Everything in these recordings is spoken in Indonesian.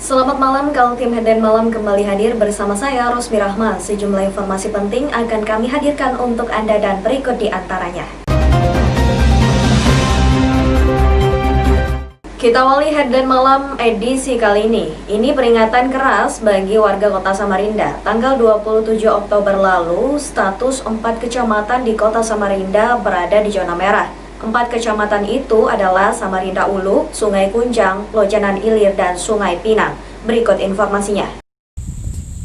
Selamat malam, Kaltim Headline Malam kembali hadir bersama saya, Rosmi Rahma. Sejumlah informasi penting akan kami hadirkan untuk Anda dan berikut di antaranya. Kita awali Headline Malam edisi kali ini. Ini peringatan keras bagi warga Kota Samarinda. Tanggal 27 Oktober lalu, status 4 kecamatan di Kota Samarinda berada di zona merah. 4 kecamatan itu adalah Samarinda Ulu, Sungai Kunjang, Lojanan Ilir, dan Sungai Pinang. Berikut informasinya.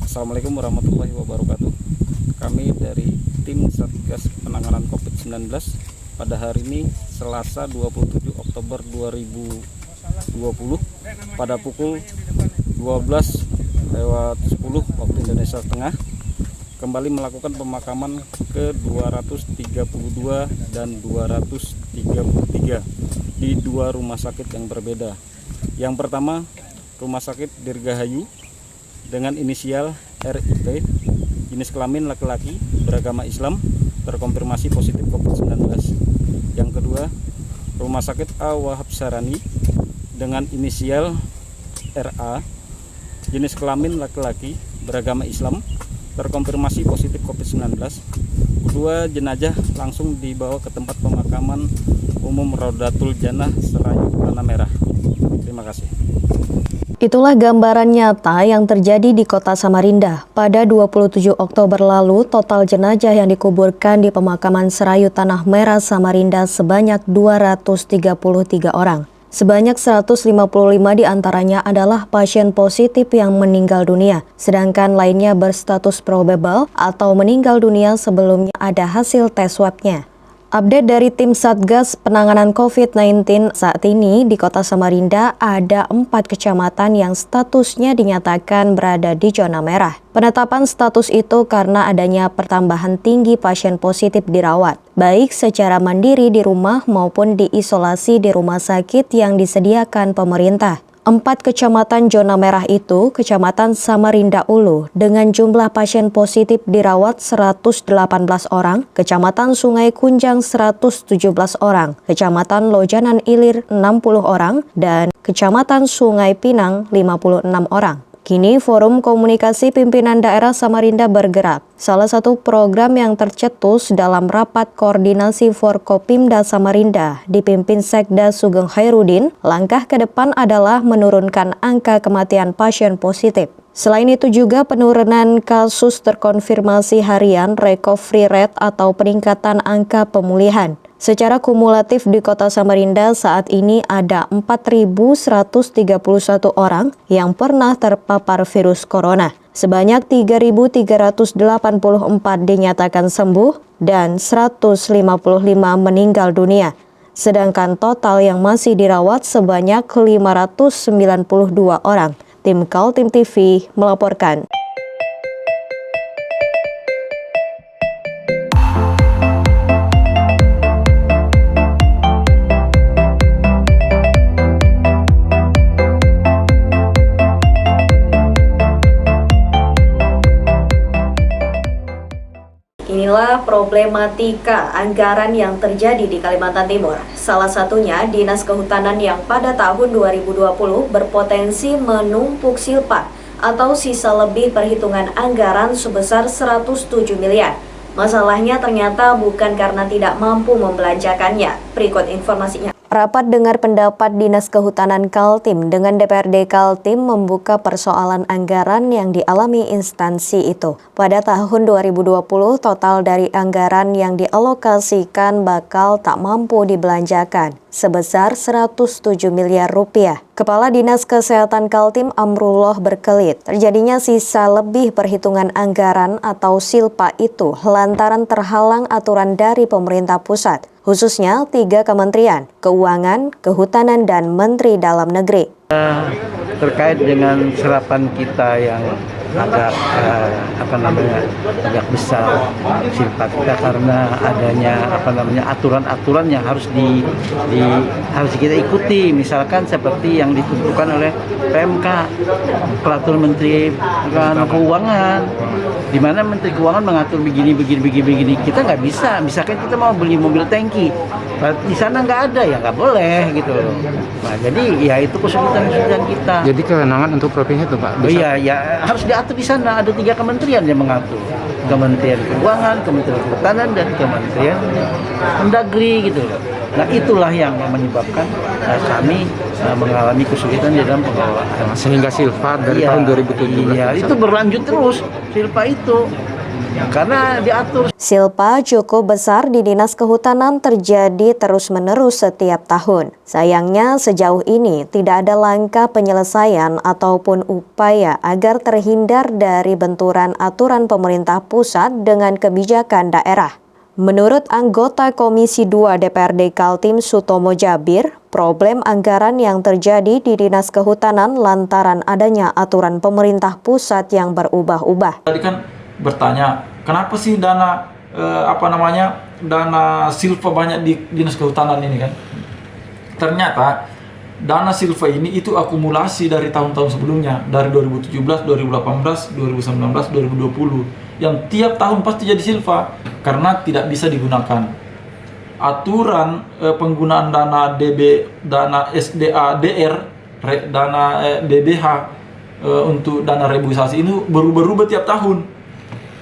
Assalamualaikum warahmatullahi wabarakatuh. Kami dari tim Satgas Penanganan COVID-19 pada hari ini Selasa 27 Oktober 2020 pada pukul 12:10 waktu Indonesia Tengah kembali melakukan pemakaman ke 232 dan 233 di dua rumah sakit yang berbeda. Yang pertama, Rumah Sakit Dirgahayu dengan inisial RIP, jenis kelamin laki-laki, beragama Islam, terkonfirmasi positif COVID-19. Yang kedua, Rumah Sakit A. Wahab Sarani dengan inisial RA, jenis kelamin laki-laki, beragama Islam, terkonfirmasi positif COVID-19. Kedua jenazah langsung dibawa ke tempat pemakaman umum Raudatul Jannah Serayu Tanah Merah. Terima kasih. Itulah gambaran nyata yang terjadi di Kota Samarinda. Pada 27 Oktober lalu, total jenazah yang dikuburkan di pemakaman Serayu Tanah Merah Samarinda sebanyak 233 orang. Sebanyak 155 diantaranya adalah pasien positif yang meninggal dunia, sedangkan lainnya berstatus probable atau meninggal dunia sebelumnya ada hasil tes swab-nya. Update dari tim Satgas Penanganan COVID-19 saat ini di Kota Samarinda ada 4 kecamatan yang statusnya dinyatakan berada di zona merah. Penetapan status itu karena adanya pertambahan tinggi pasien positif dirawat, baik secara mandiri di rumah maupun diisolasi di rumah sakit yang disediakan pemerintah. 4 kecamatan zona merah itu, Kecamatan Samarinda Ulu dengan jumlah pasien positif dirawat 118 orang, Kecamatan Sungai Kunjang 117 orang, Kecamatan Lojanan Ilir 60 orang, dan Kecamatan Sungai Pinang 56 orang. Kini Forum Komunikasi Pimpinan Daerah Samarinda bergerak. Salah satu program yang tercetus dalam rapat koordinasi Forkopimda Samarinda dipimpin Sekda Sugeng Hairudin, langkah ke depan adalah menurunkan angka kematian pasien positif. Selain itu juga penurunan kasus terkonfirmasi harian, recovery rate atau peningkatan angka pemulihan. Secara kumulatif di Kota Samarinda saat ini ada 4.131 orang yang pernah terpapar virus corona. Sebanyak 3.384 dinyatakan sembuh dan 155 meninggal dunia. Sedangkan total yang masih dirawat sebanyak 592 orang. Tim Kaltim TV melaporkan. Inilah problematika anggaran yang terjadi di Kalimantan Timur. Salah satunya Dinas Kehutanan yang pada tahun 2020 berpotensi menumpuk silpa atau sisa lebih perhitungan anggaran sebesar 107 miliar. Masalahnya ternyata bukan karena tidak mampu membelanjakannya. Berikut informasinya. Rapat dengar pendapat Dinas Kehutanan Kaltim dengan DPRD Kaltim membuka persoalan anggaran yang dialami instansi itu. Pada tahun 2020, total dari anggaran yang dialokasikan bakal tak mampu dibelanjakan, sebesar 107 miliar rupiah. Kepala Dinas Kesehatan Kaltim Amrullah berkelit, terjadinya sisa lebih perhitungan anggaran atau silpa itu lantaran terhalang aturan dari pemerintah pusat, khususnya 3 kementerian, Keuangan, Kehutanan, dan Menteri Dalam Negeri. Terkait dengan serapan kita yang agak agak besar silpa kita karena adanya aturan-aturan yang harus harus kita ikuti, misalkan seperti yang ditentukan oleh PMK, Peraturan Menteri Keuangan, di mana Menteri Keuangan mengatur begini. Kita nggak bisa. Misalkan kita mau beli mobil tangki, Di sana nggak ada ya nggak boleh gitu loh. Nah jadi ya itu kesulitan kita. Jadi kewenangan untuk provinsi itu Pak? Oh iya, ya harus diatur di sana. Ada 3 kementerian yang mengatur. Kementerian Keuangan, Kementerian Pertahanan, dan Kementerian Mendagri gitu loh. Nah itulah yang menyebabkan kami mengalami kesulitan di dalam pengelolaan. Sehingga Silva dari Iya, tahun 2017. Iya, itu berlanjut terus Silpa itu. Karena diatur. Silpa cukup besar di Dinas Kehutanan terjadi terus-menerus setiap tahun. Sayangnya sejauh ini tidak ada langkah penyelesaian ataupun upaya agar terhindar dari benturan aturan pemerintah pusat dengan kebijakan daerah. Menurut anggota Komisi 2 DPRD Kaltim Sutomo Jabir, problem anggaran yang terjadi di Dinas Kehutanan lantaran adanya aturan pemerintah pusat yang berubah-ubah. Tadi kan bertanya, kenapa sih dana dana Silva banyak di Dinas Kehutanan ini kan? Ternyata dana Silva ini itu akumulasi dari tahun-tahun sebelumnya, dari 2017, 2018, 2019, 2020 yang tiap tahun pasti jadi Silva karena tidak bisa digunakan. Aturan penggunaan dana dana SDA DR, dana DBH untuk dana reboisasi ini berubah-ubah tiap tahun.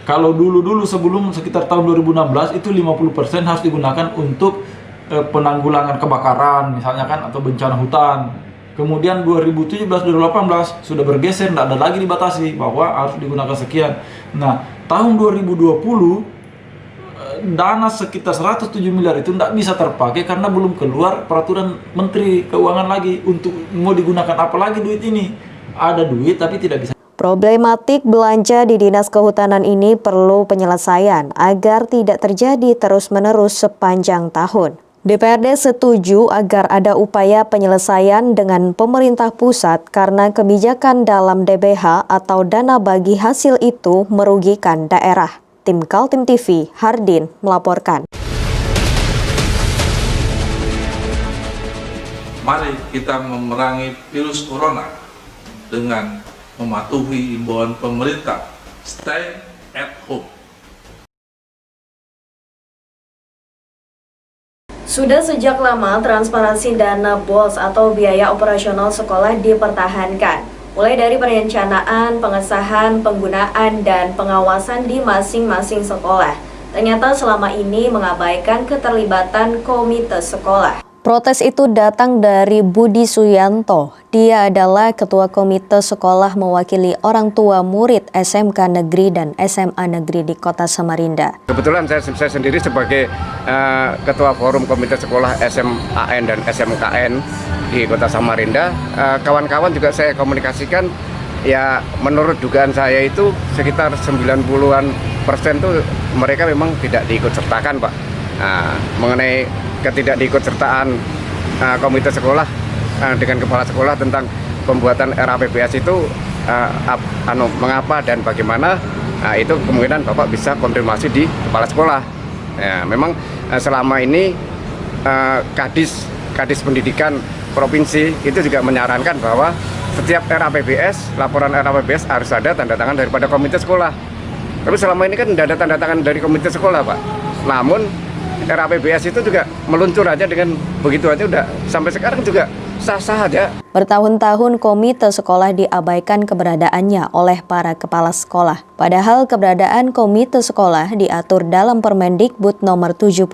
Kalau dulu sebelum sekitar tahun 2016 itu 50% harus digunakan untuk penanggulangan kebakaran misalnya kan atau bencana hutan. Kemudian 2017-2018 sudah bergeser, tidak ada lagi dibatasi bahwa harus digunakan sekian. Nah, tahun 2020 dana sekitar 107 miliar itu tidak bisa terpakai karena belum keluar peraturan Menteri Keuangan lagi untuk mau digunakan apa lagi duit ini. Ada duit tapi tidak bisa. Problematik belanja di Dinas Kehutanan ini perlu penyelesaian agar tidak terjadi terus-menerus sepanjang tahun. DPRD setuju agar ada upaya penyelesaian dengan pemerintah pusat karena kebijakan dalam DBH atau dana bagi hasil itu merugikan daerah. Tim Kaltim TV, Hardin melaporkan. Mari kita memerangi virus corona dengan mematuhi imbauan pemerintah. Stay at home. Sudah sejak lama transparansi dana BOS atau biaya operasional sekolah dipertahankan, mulai dari perencanaan, pengesahan, penggunaan, dan pengawasan di masing-masing sekolah. Ternyata selama ini mengabaikan keterlibatan komite sekolah. Protes itu datang dari Budi Suyanto. Dia adalah Ketua Komite Sekolah mewakili orang tua murid SMK Negeri dan SMA Negeri di Kota Samarinda. Kebetulan saya sendiri sebagai Ketua Forum Komite Sekolah SMAN dan SMKN di Kota Samarinda, kawan-kawan juga saya komunikasikan, ya menurut dugaan saya itu sekitar 90% tuh mereka memang tidak diikutsertakan Pak. Mengenai ketidakdiikutsertaan komite sekolah dengan kepala sekolah tentang pembuatan RAPBS itu mengapa dan bagaimana, itu kemungkinan Bapak bisa konfirmasi di kepala sekolah. Ya, memang selama ini Kadis Pendidikan Provinsi itu juga menyarankan bahwa setiap RAPBS, laporan RAPBS harus ada tanda tangan daripada komite sekolah. Tapi selama ini kan tidak ada tanda tangan dari komite sekolah Pak. Namun RAPBS itu juga meluncur aja dengan begitu aja, udah sampai sekarang juga sah-sah aja. Bertahun-tahun komite sekolah diabaikan keberadaannya oleh para kepala sekolah. Padahal keberadaan komite sekolah diatur dalam Permendikbud nomor 75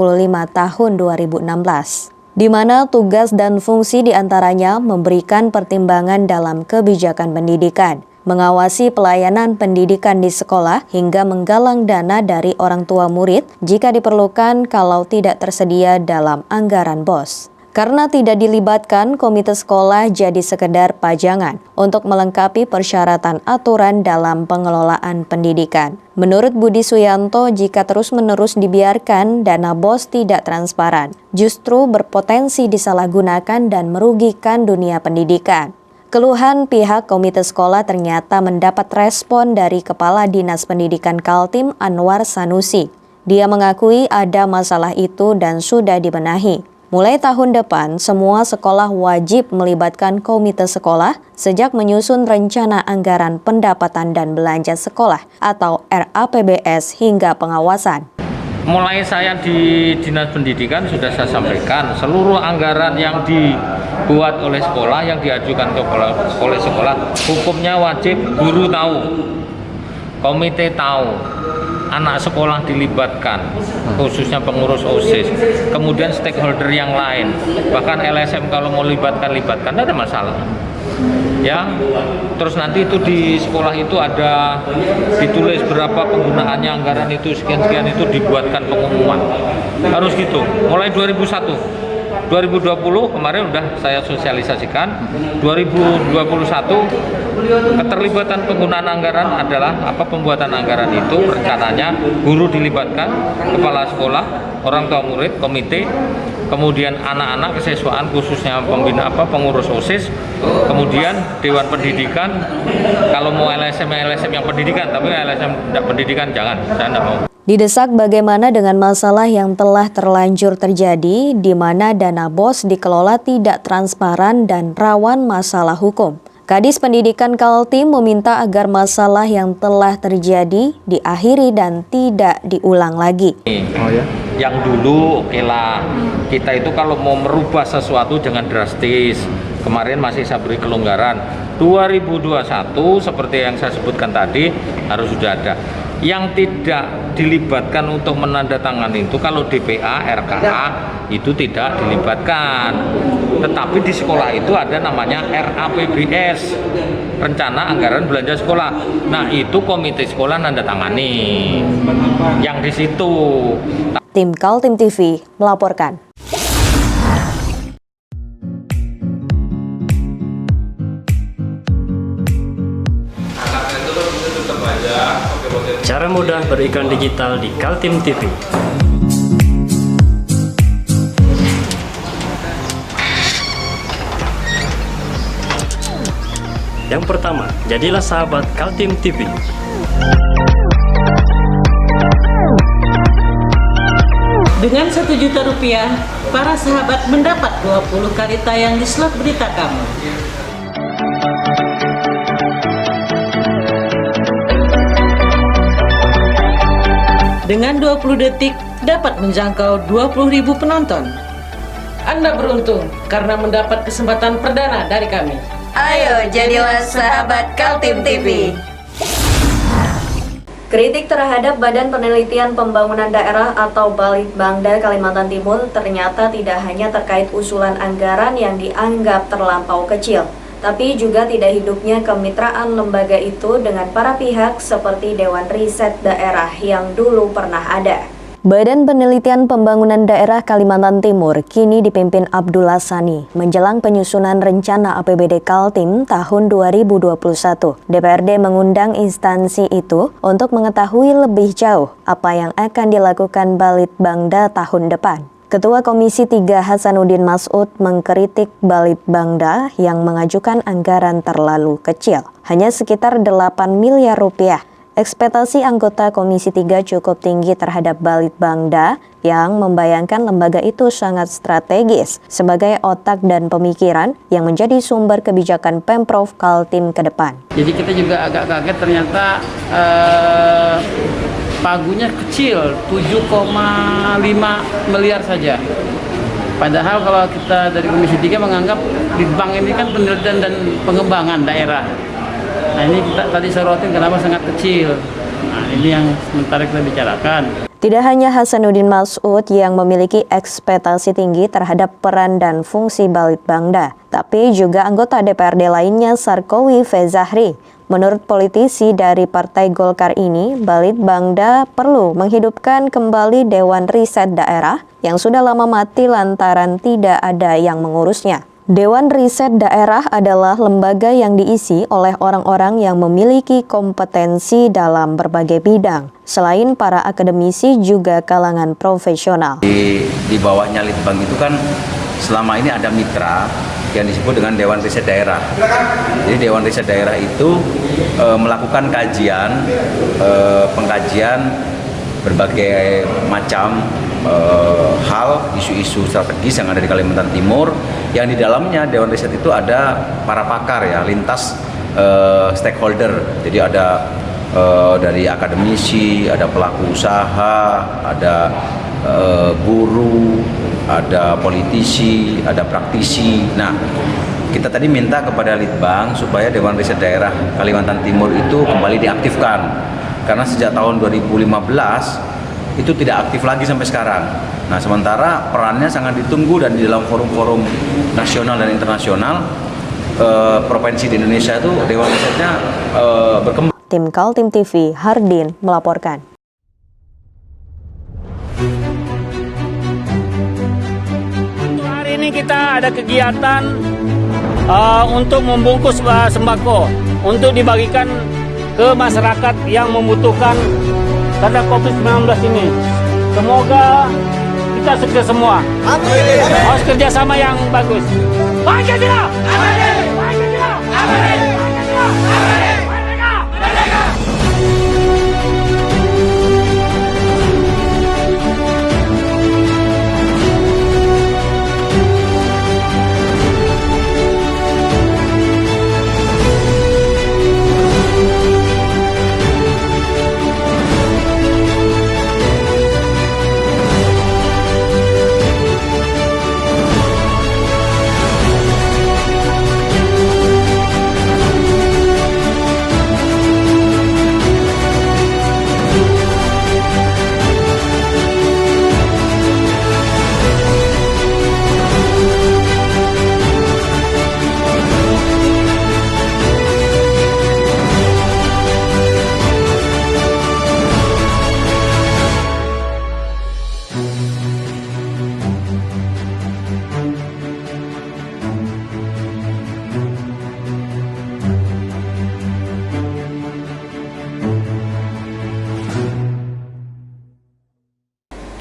tahun 2016. Di mana tugas dan fungsi diantaranya memberikan pertimbangan dalam kebijakan pendidikan, mengawasi pelayanan pendidikan di sekolah hingga menggalang dana dari orang tua murid jika diperlukan kalau tidak tersedia dalam anggaran BOS. Karena tidak dilibatkan, komite sekolah jadi sekedar pajangan untuk melengkapi persyaratan aturan dalam pengelolaan pendidikan. Menurut Budi Suyanto, jika terus-menerus dibiarkan, dana BOS tidak transparan, justru berpotensi disalahgunakan dan merugikan dunia pendidikan. Keluhan pihak komite sekolah ternyata mendapat respon dari Kepala Dinas Pendidikan Kaltim Anwar Sanusi. Dia mengakui ada masalah itu dan sudah dibenahi. Mulai tahun depan, semua sekolah wajib melibatkan komite sekolah sejak menyusun rencana anggaran pendapatan dan belanja sekolah atau RAPBS hingga pengawasan. Mulai saya di Dinas Pendidikan sudah saya sampaikan seluruh anggaran yang dibuat oleh sekolah, yang diajukan oleh sekolah, hukumnya wajib guru tahu, komite tahu, anak sekolah dilibatkan, khususnya pengurus OSIS, kemudian stakeholder yang lain, bahkan LSM kalau mau libatkan, tidak ada masalah. Ya, terus nanti itu di sekolah itu ada ditulis berapa penggunaannya anggaran itu sekian itu dibuatkan pengumuman, harus gitu. Mulai 2001, 2020 kemarin udah saya sosialisasikan. 2021 keterlibatan penggunaan anggaran adalah pembuatan anggaran itu rencananya guru dilibatkan, kepala sekolah, orang tua murid, komite, kemudian anak-anak kesiswaan khususnya pembina pengurus OSIS, kemudian Dewan Pendidikan. Kalau mau LSM yang pendidikan, tapi LSM tidak pendidikan jangan, saya tidak mau. Didesak bagaimana dengan masalah yang telah terlanjur terjadi di mana dana BOS dikelola tidak transparan dan rawan masalah hukum. Kadis Pendidikan Kaltim meminta agar masalah yang telah terjadi diakhiri dan tidak diulang lagi. Yang dulu oke lah, kita itu kalau mau merubah sesuatu jangan drastis. Kemarin masih saya beri kelonggaran. 2021 seperti yang saya sebutkan tadi harus sudah ada. Yang tidak dilibatkan untuk menandatangani itu kalau DPA, RKA itu tidak dilibatkan. Tetapi di sekolah itu ada namanya RAPBS, Rencana Anggaran Belanja Sekolah. Nah itu komite sekolah nandatangani. Yang di situ. Tim Kaltim TV melaporkan. Cara mudah beriklan digital di Kaltim TV. Yang pertama, jadilah sahabat Kaltim TV. Dengan Rp1 juta, para sahabat mendapat 20 kali tayang di slot berita kamu. Dengan 20 detik dapat menjangkau 20.000 penonton. Anda beruntung karena mendapat kesempatan perdana dari kami. Ayo jadilah sahabat Kaltim TV. Kritik terhadap Badan Penelitian Pembangunan Daerah atau Balitbangda Kalimantan Timur ternyata tidak hanya terkait usulan anggaran yang dianggap terlampau kecil, tapi juga tidak hidupnya kemitraan lembaga itu dengan para pihak seperti Dewan Riset Daerah yang dulu pernah ada. Badan Penelitian Pembangunan Daerah Kalimantan Timur kini dipimpin Abdullah Sani menjelang penyusunan rencana APBD Kaltim tahun 2021. DPRD mengundang instansi itu untuk mengetahui lebih jauh apa yang akan dilakukan Balitbangda tahun depan. Ketua Komisi 3 Hasanuddin Mas'ud mengkritik Balitbangda yang mengajukan anggaran terlalu kecil, hanya sekitar 8 miliar rupiah. Ekspektasi anggota Komisi 3 cukup tinggi terhadap Balitbangda yang membayangkan lembaga itu sangat strategis sebagai otak dan pemikiran yang menjadi sumber kebijakan Pemprov Kaltim ke depan. Jadi kita juga agak kaget ternyata pagunya kecil, 7,5 miliar saja. Padahal kalau kita dari Komisi 3 menganggap Litbang ini kan penelitian dan pengembangan daerah. Nah ini kita tadi sorotin kenapa sangat kecil. Nah ini yang sementara kita bicarakan. Tidak hanya Hasanuddin Mas'ud yang memiliki ekspektasi tinggi terhadap peran dan fungsi Balitbangda, tapi juga anggota DPRD lainnya Sarkowi Fezahri. Menurut politisi dari Partai Golkar ini, Balitbangda perlu menghidupkan kembali Dewan Riset Daerah yang sudah lama mati lantaran tidak ada yang mengurusnya. Dewan Riset Daerah adalah lembaga yang diisi oleh orang-orang yang memiliki kompetensi dalam berbagai bidang. Selain para akademisi juga kalangan profesional. Di bawahnya Litbang itu kan selama ini ada mitra yang disebut dengan Dewan Riset Daerah. Jadi Dewan Riset Daerah itu melakukan kajian, pengkajian berbagai macam hal, isu-isu strategis yang ada di Kalimantan Timur, yang di dalamnya Dewan Riset itu ada para pakar ya, lintas stakeholder. Jadi ada dari akademisi, ada pelaku usaha, ada guru, ada politisi, ada praktisi. Nah, kita tadi minta kepada Litbang supaya Dewan Riset Daerah Kalimantan Timur itu kembali diaktifkan, karena sejak tahun 2015 itu tidak aktif lagi sampai sekarang. Nah, sementara perannya sangat ditunggu dan di dalam forum-forum nasional dan internasional, provinsi di Indonesia itu Dewan Risetnya berkembang. Tim Kaltim TV, Hardin melaporkan. Hari ini kita ada kegiatan untuk membungkus sembako untuk dibagikan ke masyarakat yang membutuhkan karena COVID-19 ini. Semoga kita sukses semua. Amin. Harus kerjasama yang bagus. Pancasila! Amin. Pancasila! Amin. Pancasila! Amin. Merdeka! Merdeka!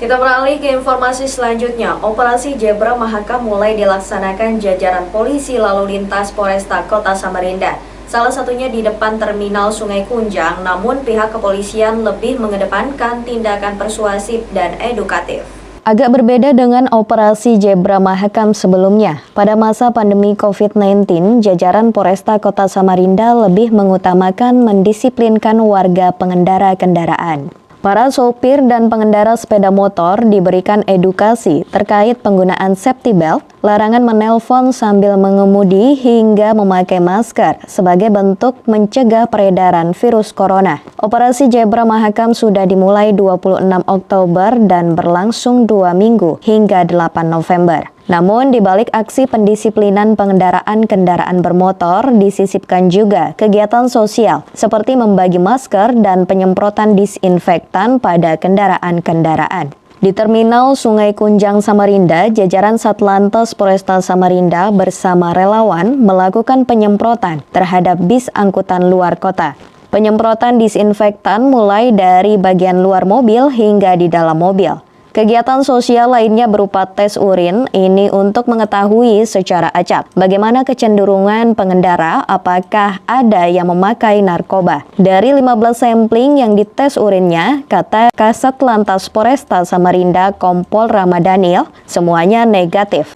Kita beralih ke informasi selanjutnya. Operasi Zebra Mahakam mulai dilaksanakan jajaran polisi lalu lintas Polresta Kota Samarinda. Salah satunya di depan terminal Sungai Kunjang, namun pihak kepolisian lebih mengedepankan tindakan persuasif dan edukatif. Agak berbeda dengan operasi Zebra Mahakam sebelumnya. Pada masa pandemi COVID-19, jajaran Polresta Kota Samarinda lebih mengutamakan mendisiplinkan warga pengendara kendaraan. Para sopir dan pengendara sepeda motor diberikan edukasi terkait penggunaan safety belt, larangan menelpon sambil mengemudi hingga memakai masker sebagai bentuk mencegah peredaran virus corona. Operasi Zebra Mahakam sudah dimulai 26 Oktober dan berlangsung 2 minggu hingga 8 November. Namun, di balik aksi pendisiplinan pengendaraan kendaraan bermotor, disisipkan juga kegiatan sosial seperti membagi masker dan penyemprotan disinfektan pada kendaraan-kendaraan. Di Terminal Sungai Kunjang Samarinda, jajaran Satlantas Polresta Samarinda bersama relawan melakukan penyemprotan terhadap bis angkutan luar kota. Penyemprotan disinfektan mulai dari bagian luar mobil hingga di dalam mobil. Kegiatan sosial lainnya berupa tes urin, ini untuk mengetahui secara acak bagaimana kecenderungan pengendara, apakah ada yang memakai narkoba. Dari 15 sampling yang dites urinnya, kata Kasat Lantas Polresta Samarinda Kompol Ramadhanil, semuanya negatif.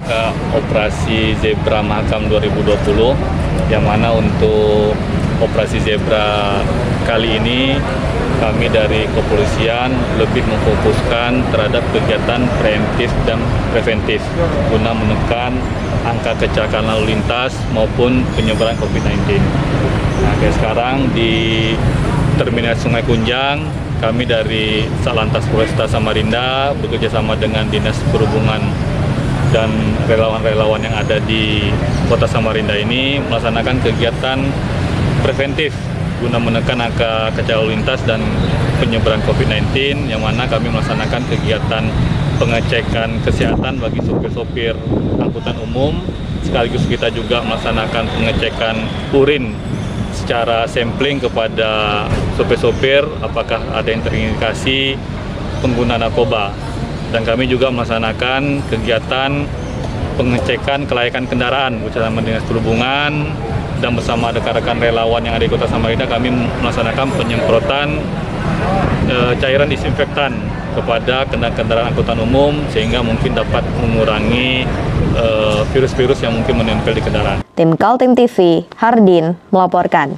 Operasi Zebra Mahakam 2020, yang mana untuk operasi Zebra kali ini kami dari kepolisian lebih memfokuskan terhadap kegiatan preemptif dan preventif guna menekan angka kecelakaan lalu lintas maupun penyebaran COVID-19. Nah, sekarang di Terminal Sungai Kunjang, kami dari Satlantas Polresta Samarinda bekerjasama dengan Dinas Perhubungan dan relawan-relawan yang ada di Kota Samarinda ini melaksanakan kegiatan preventif guna menekan angka kecelakaan lalu lintas dan penyebaran COVID-19, yang mana kami melaksanakan kegiatan pengecekan kesehatan bagi sopir-sopir angkutan umum, sekaligus kita juga melaksanakan pengecekan urin secara sampling kepada sopir-sopir apakah ada yang terindikasi pengguna narkoba. Dan kami juga melaksanakan kegiatan pengecekan kelayakan kendaraan bersama Dinas Perhubungan dan bersama rekan-rekan relawan yang ada di Kota Samarinda. Kami melaksanakan penyemprotan cairan disinfektan kepada kendaraan angkutan umum sehingga mungkin dapat mengurangi virus-virus yang mungkin menempel di kendaraan. Tim Kaltim TV, Hardin melaporkan.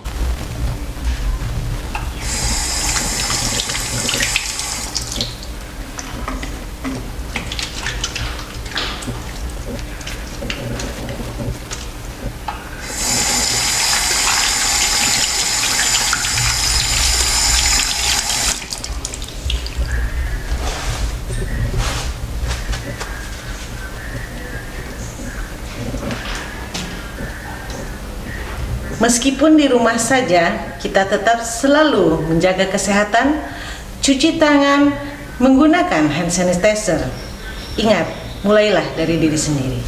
Meskipun di rumah saja, kita tetap selalu menjaga kesehatan, cuci tangan, menggunakan hand sanitizer. Ingat, mulailah dari diri sendiri.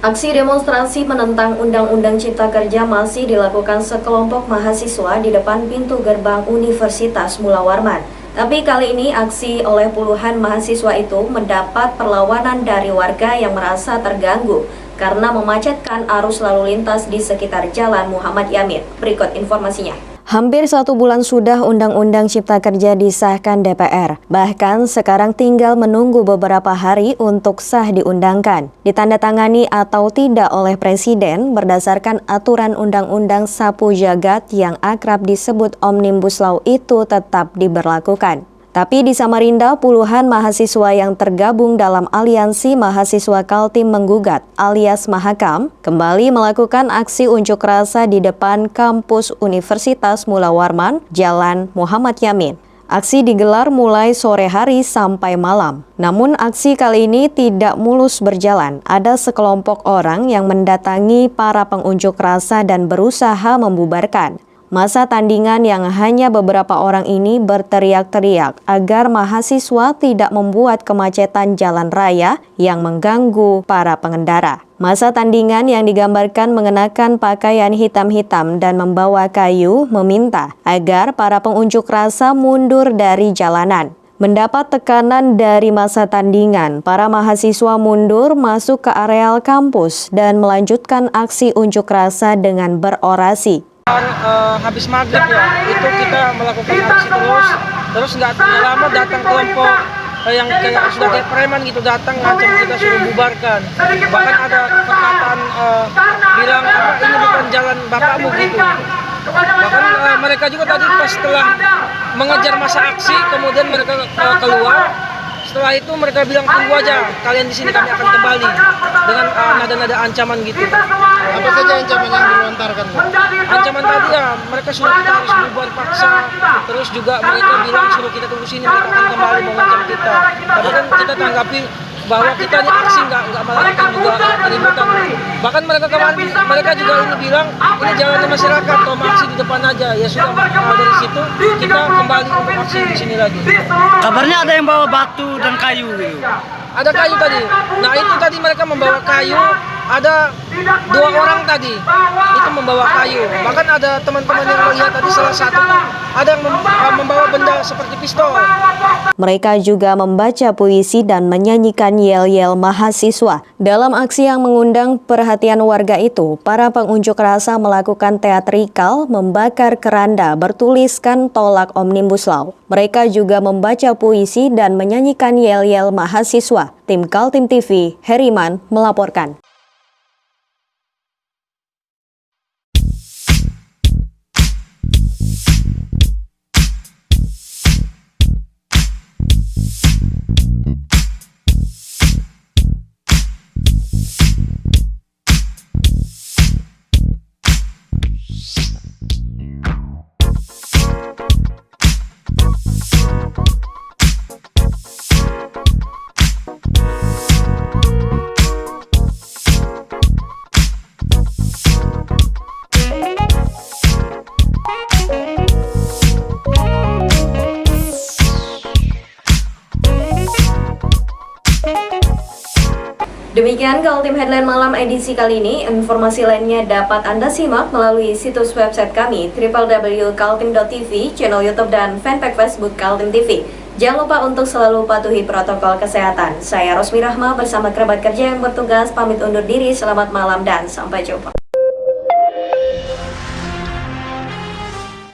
Aksi demonstrasi menentang Undang-Undang Cipta Kerja masih dilakukan sekelompok mahasiswa di depan pintu gerbang Universitas Mula Warman. Tapi kali ini aksi oleh puluhan mahasiswa itu mendapat perlawanan dari warga yang merasa terganggu karena memacetkan arus lalu lintas di sekitar Jalan Muhammad Yamin. Berikut informasinya. Hampir 1 bulan sudah Undang-Undang Cipta Kerja disahkan DPR. Bahkan sekarang tinggal menunggu beberapa hari untuk sah diundangkan, ditandatangani atau tidak oleh Presiden berdasarkan aturan Undang-Undang Sapu Jagat yang akrab disebut Omnibus Law itu tetap diberlakukan. Tapi di Samarinda, puluhan mahasiswa yang tergabung dalam Aliansi Mahasiswa Kaltim Menggugat alias Mahakam kembali melakukan aksi unjuk rasa di depan kampus Universitas Mula Warman, Jalan Muhammad Yamin. Aksi digelar mulai sore hari sampai malam. Namun aksi kali ini tidak mulus berjalan. Ada sekelompok orang yang mendatangi para pengunjuk rasa dan berusaha membubarkan. Masa tandingan yang hanya beberapa orang ini berteriak-teriak agar mahasiswa tidak membuat kemacetan jalan raya yang mengganggu para pengendara. Masa tandingan yang digambarkan mengenakan pakaian hitam-hitam dan membawa kayu meminta agar para pengunjuk rasa mundur dari jalanan. Mendapat tekanan dari masa tandingan, para mahasiswa mundur masuk ke areal kampus dan melanjutkan aksi unjuk rasa dengan berorasi. Habis maghrib ya, itu kita melakukan aksi terus nggak lama datang kelompok yang kayak sudah kayak preman gitu datang ngancam kita suruh bubarkan. Bahkan ada perkataan bilang ini bukan jalan bapakmu gitu. Bahkan mereka juga tadi pas setelah mengejar masa aksi, kemudian mereka keluar. Setelah itu mereka bilang tunggu aja, kalian di sini kami akan kembali dengan nada-nada ancaman gitu. Apa saja ancaman yang dilontarkan? Ancaman tadi ya, mereka suruh kita harus bubar paksa. Terus juga mereka bilang suruh kita tunggu sini, mereka akan kembali mengancam kita. Tapi kan kita tanggapi bahwa kita di aksi nggak melakukan juga keributan. Bahkan mereka juga ini bilang ini jalan masyarakat, kalau aksi di depan aja. Ya sudah, dari situ kita kembali untuk aksi di sini lagi. Kabarnya ada yang bawa batu dan kayu gitu. Ada kayu tadi. Nah itu tadi mereka membawa kayu. Ada 2 orang tadi itu membawa kayu. Bahkan ada teman-teman yang melihat tadi salah satu ada yang membawa benda seperti pistol. Mereka juga membaca puisi dan menyanyikan yel-yel mahasiswa. Dalam aksi yang mengundang perhatian warga itu, para pengunjuk rasa melakukan teatrikal membakar keranda bertuliskan tolak Omnibus Law. Mereka juga membaca puisi dan menyanyikan yel-yel mahasiswa. Tim Kaltim TV, Heriman melaporkan. Demikian Kaltim Headline Malam edisi kali ini. Informasi lainnya dapat Anda simak melalui situs website kami www.kaltim.tv, channel YouTube dan fanpage Facebook Kaltim TV. Jangan lupa untuk selalu patuhi protokol kesehatan. Saya Rosmi Rahma bersama kerabat kerja yang bertugas pamit undur diri. Selamat malam dan sampai jumpa.